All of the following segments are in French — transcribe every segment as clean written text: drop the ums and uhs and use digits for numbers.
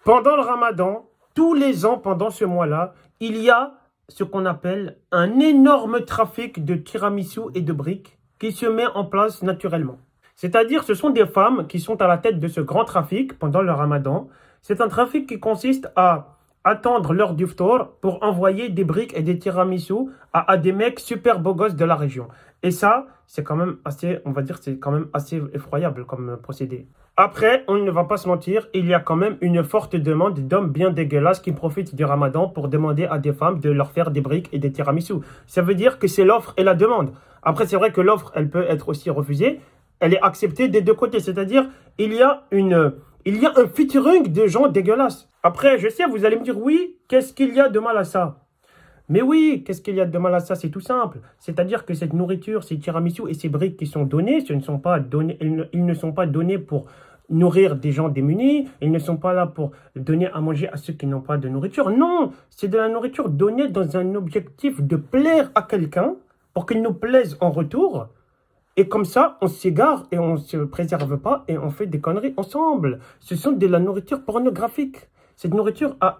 Pendant le ramadan, tous les ans, pendant ce mois-là, il y a ce qu'on appelle un énorme trafic de tiramisu et de briques qui se met en place naturellement. C'est-à-dire, ce sont des femmes qui sont à la tête de ce grand trafic pendant le ramadan. C'est un trafic qui consiste à attendre l'heure du ftour pour envoyer des briques et des tiramisu à des mecs super beaux gosses de la région. Et ça, c'est quand même assez, on va dire, c'est quand même assez effroyable comme procédé. Après, on ne va pas se mentir, il y a quand même une forte demande d'hommes bien dégueulasses qui profitent du ramadan pour demander à des femmes de leur faire des briques et des tiramisu. Ça veut dire que c'est l'offre et la demande. Après, c'est vrai que l'offre, elle peut être aussi refusée. Elle est acceptée des deux côtés. C'est-à-dire, il y a un featuring de gens dégueulasses. Après, je sais, vous allez me dire, oui, qu'est-ce qu'il y a de mal à ça? Mais oui, qu'est-ce qu'il y a de mal à ça? C'est tout simple. C'est-à-dire que cette nourriture, ces tiramisu et ces briques qui sont donnés, ce ne sont pas donnés, ils ne sont pas donnés pour nourrir des gens démunis, ils ne sont pas là pour donner à manger à ceux qui n'ont pas de nourriture. Non, c'est de la nourriture donnée dans un objectif de plaire à quelqu'un pour qu'il nous plaise en retour. Et comme ça, on s'égare et on ne se préserve pas et on fait des conneries ensemble. Ce sont de la nourriture pornographique. Cette nourriture a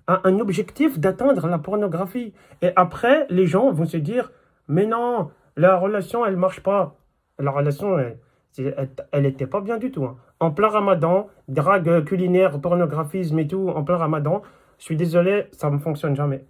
un objectif d'atteindre la pornographie. Et après, les gens vont se dire, mais non, la relation, elle marche pas. La relation, elle était pas bien du tout, hein. En plein ramadan, drague culinaire, pornographisme et tout, en plein ramadan, je suis désolé, ça ne fonctionne jamais.